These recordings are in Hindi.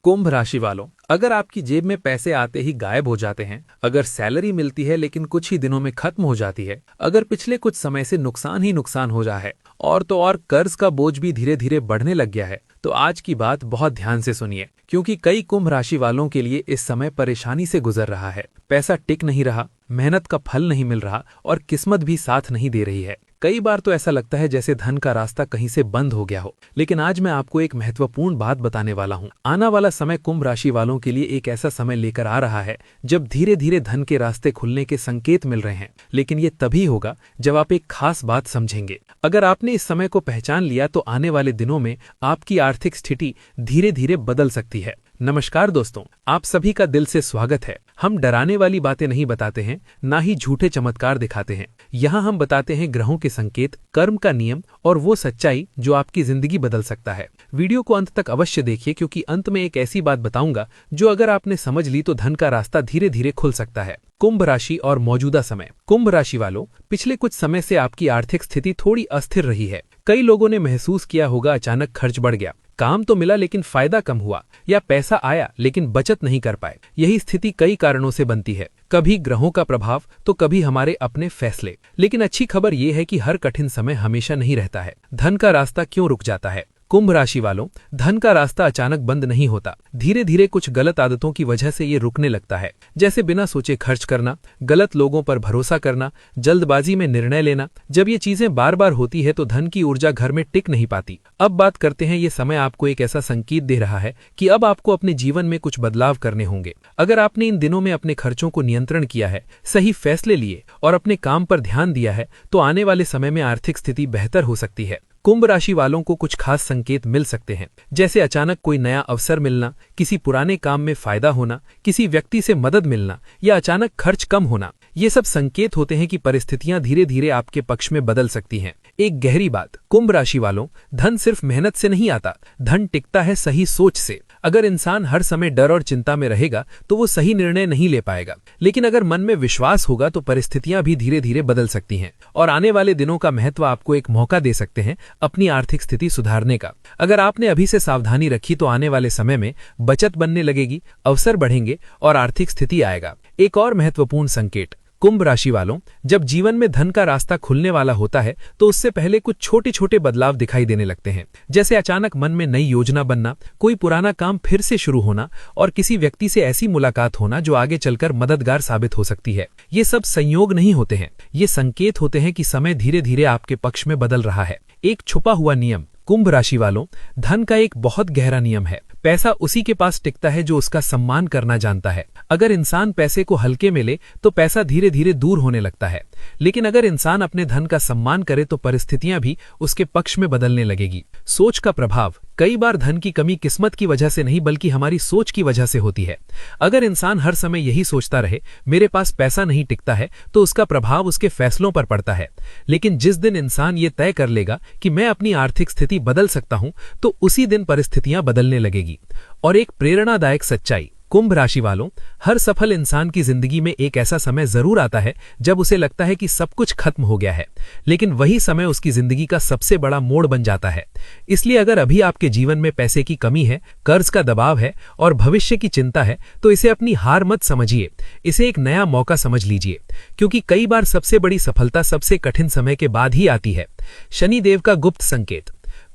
कुंभ राशि वालों, अगर आपकी जेब में पैसे आते ही गायब हो जाते हैं, अगर सैलरी मिलती है लेकिन कुछ ही दिनों में खत्म हो जाती है, अगर पिछले कुछ समय से नुकसान ही नुकसान हो रहा है और तो और कर्ज का बोझ भी धीरे धीरे बढ़ने लग गया है, तो आज की बात बहुत ध्यान से सुनिए, क्योंकि कई कुंभ राशि वालों के लिए इस समय परेशानी से गुजर रहा है। पैसा टिक नहीं रहा, मेहनत का फल नहीं मिल रहा और किस्मत भी साथ नहीं दे रही है। कई बार तो ऐसा लगता है जैसे धन का रास्ता कहीं से बंद हो गया हो। लेकिन आज मैं आपको एक महत्वपूर्ण बात बताने वाला हूँ। आने वाला समय कुंभ राशि वालों के लिए एक ऐसा समय लेकर आ रहा है जब धीरे धीरे धन के रास्ते खुलने के संकेत मिल रहे हैं। लेकिन ये तभी होगा जब आप एक खास बात समझेंगे। अगर आपने इस समय को पहचान लिया तो आने वाले दिनों में आपकी आर्थिक स्थिति धीरे धीरे बदल सकती है। नमस्कार दोस्तों, आप सभी का दिल से स्वागत है। हम डराने वाली बातें नहीं बताते हैं, ना ही झूठे चमत्कार दिखाते हैं। यहाँ हम बताते हैं ग्रहों के संकेत, कर्म का नियम और वो सच्चाई जो आपकी जिंदगी बदल सकता है। वीडियो को अंत तक अवश्य देखिए, क्योंकि अंत में एक ऐसी बात बताऊंगा जो अगर आपने समझ ली तो धन का रास्ता धीरे धीरे खुल सकता है। कुंभ राशि और मौजूदा समय। कुंभ राशि वालों, पिछले कुछ समय से आपकी आर्थिक स्थिति थोड़ी अस्थिर रही है। कई लोगों ने महसूस किया होगा अचानक खर्च बढ़ गया, काम तो मिला लेकिन फायदा कम हुआ, या पैसा आया लेकिन बचत नहीं कर पाए। यही स्थिति कई कारणों से बनती है, कभी ग्रहों का प्रभाव तो कभी हमारे अपने फैसले। लेकिन अच्छी खबर यह है कि हर कठिन समय हमेशा नहीं रहता है। धन का रास्ता क्यों रुक जाता है? कुंभ राशि वालों, धन का रास्ता अचानक बंद नहीं होता। धीरे धीरे कुछ गलत आदतों की वजह से ये रुकने लगता है, जैसे बिना सोचे खर्च करना, गलत लोगों पर भरोसा करना, जल्दबाजी में निर्णय लेना। जब ये चीजें बार बार होती है तो धन की ऊर्जा घर में टिक नहीं पाती। अब बात करते हैं, ये समय आपको एक ऐसा संकेत दे रहा है कि अब आपको अपने जीवन में कुछ बदलाव करने होंगे। अगर आपने इन दिनों में अपने खर्चों को नियंत्रण किया है, सही फैसले लिए और अपने काम पर ध्यान दिया है, तो आने वाले समय में आर्थिक स्थिति बेहतर हो सकती है। कुंभ राशि वालों को कुछ खास संकेत मिल सकते हैं, जैसे अचानक कोई नया अवसर मिलना, किसी पुराने काम में फायदा होना, किसी व्यक्ति से मदद मिलना या अचानक खर्च कम होना। ये सब संकेत होते हैं कि परिस्थितियां धीरे धीरे आपके पक्ष में बदल सकती हैं। एक गहरी बात, कुंभ राशि वालों, धन सिर्फ मेहनत से नहीं आता, धन टिकता है सही सोच से। अगर इंसान हर समय डर और चिंता में रहेगा तो वो सही निर्णय नहीं ले पाएगा। लेकिन अगर मन में विश्वास होगा तो परिस्थितियां भी धीरे धीरे बदल सकती हैं। और आने वाले दिनों का महत्व आपको एक मौका दे सकते हैं अपनी आर्थिक स्थिति सुधारने का। अगर आपने अभी से सावधानी रखी तो आने वाले समय में बचत बनने लगेगी, अवसर बढ़ेंगे और आर्थिक स्थिति आएगा। एक और महत्वपूर्ण संकेत, कुंभ राशि वालों, जब जीवन में धन का रास्ता खुलने वाला होता है तो उससे पहले कुछ छोटे छोटे बदलाव दिखाई देने लगते हैं, जैसे अचानक मन में नई योजना बनना, कोई पुराना काम फिर से शुरू होना और किसी व्यक्ति से ऐसी मुलाकात होना जो आगे चलकर मददगार साबित हो सकती है। ये सब संयोग नहीं होते हैं, ये संकेत होते हैं कि समय धीरे धीरे आपके पक्ष में बदल रहा है। एक छुपा हुआ नियम। कुंभ राशि वालों, धन का एक बहुत गहरा नियम है, पैसा उसी के पास टिकता है जो उसका सम्मान करना जानता है। अगर इंसान पैसे को हल्के में ले तो पैसा धीरे धीरे दूर होने लगता है, लेकिन अगर इंसान अपने धन का सम्मान करे तो परिस्थितियां भी उसके पक्ष में बदलने लगेगी। सोच का प्रभाव। कई बार धन की कमी किस्मत की वजह से नहीं बल्कि हमारी सोच की वजह से होती है। अगर इंसान हर समय यही सोचता रहे मेरे पास पैसा नहीं टिकता है, तो उसका प्रभाव उसके फैसलों पर पड़ता है। लेकिन जिस दिन इंसान ये तय कर लेगा कि मैं अपनी आर्थिक स्थिति बदल सकता हूं, तो उसी दिन परिस्थितियां बदलने लगेगी। और एक प्रेरणादायक सच्चाई। कुंभ राशि वालों, हर सफल इंसान की जिंदगी में एक ऐसा समय जरूर आता है जब उसे लगता है कि सब कुछ खत्म हो गया है, लेकिन वही समय उसकी जिंदगी का सबसे बड़ा मोड़ बन जाता है। इसलिए अगर अभी आपके जीवन में पैसे की कमी है, कर्ज का दबाव है और भविष्य की चिंता है, तो इसे अपनी हार मत समझिए, इसे एक नया मौका समझ लीजिए, क्योंकि कई बार सबसे बड़ी सफलता सबसे कठिन समय के बाद ही आती है। शनिदेव का गुप्त संकेत।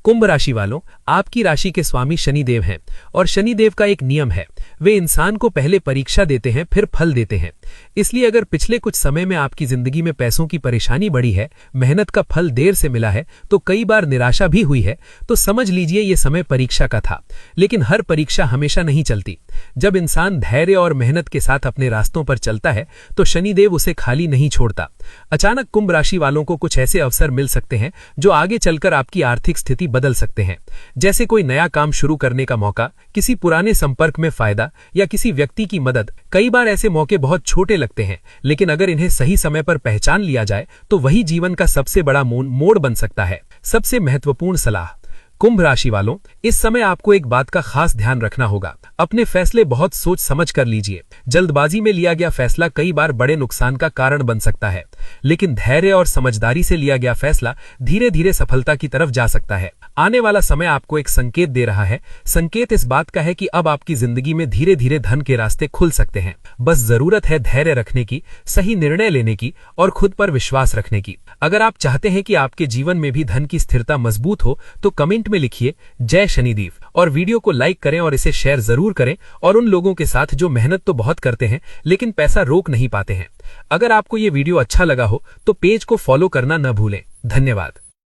कुंभ राशि वालों, आपकी राशि के स्वामी शनिदेव हैं और शनिदेव का एक नियम है, वे इंसान को पहले परीक्षा देते हैं फिर फल देते हैं। इसलिए अगर पिछले कुछ समय में आपकी जिंदगी में पैसों की परेशानी बढ़ी है, मेहनत का फल देर से मिला है, तो कई बार निराशा भी हुई है, तो समझ लीजिए ये समय परीक्षा का था। लेकिन हर परीक्षा हमेशा नहीं चलती। जब इंसान धैर्य और मेहनत के साथ अपने रास्तों पर चलता है तो शनिदेव उसे खाली नहीं छोड़ता। अचानक कुंभ राशि वालों को कुछ ऐसे अवसर मिल सकते हैं जो आगे चलकर आपकी आर्थिक स्थिति बदल सकते हैं, जैसे कोई नया काम शुरू करने का मौका, किसी पुराने संपर्क में फायदा या किसी व्यक्ति की मदद। कई बार ऐसे मौके बहुत छोटे लगते हैं, लेकिन अगर इन्हें सही समय पर पहचान लिया जाए तो वही जीवन का सबसे बड़ा मोड़ बन सकता है। सबसे महत्वपूर्ण सलाह। कुंभ राशि वालों, इस समय आपको एक बात का खास ध्यान रखना होगा। अपने फैसले बहुत सोच समझ कर लीजिए। जल्दबाजी में लिया गया फैसला कई बार बड़े नुकसान का कारण बन सकता है, लेकिन धैर्य और समझदारी से लिया गया फैसला धीरे धीरे सफलता की तरफ जा सकता है। आने वाला समय आपको एक संकेत दे रहा है। संकेत इस बात का है कि अब आपकी जिंदगी में धीरे धीरे धन के रास्ते खुल सकते हैं। बस जरूरत है धैर्य रखने की, सही निर्णय लेने की और खुद पर विश्वास रखने की। अगर आप चाहते हैं कि आपके जीवन में भी धन की स्थिरता मजबूत हो तो कमेंट में लिखिए जय शनिदेव और वीडियो को लाइक करें और इसे शेयर जरूर करें और उन लोगों के साथ जो मेहनत तो बहुत करते हैं लेकिन पैसा रोक नहीं पाते हैं। अगर आपको ये वीडियो अच्छा लगा हो तो पेज को फॉलो करना न भूलें। धन्यवाद।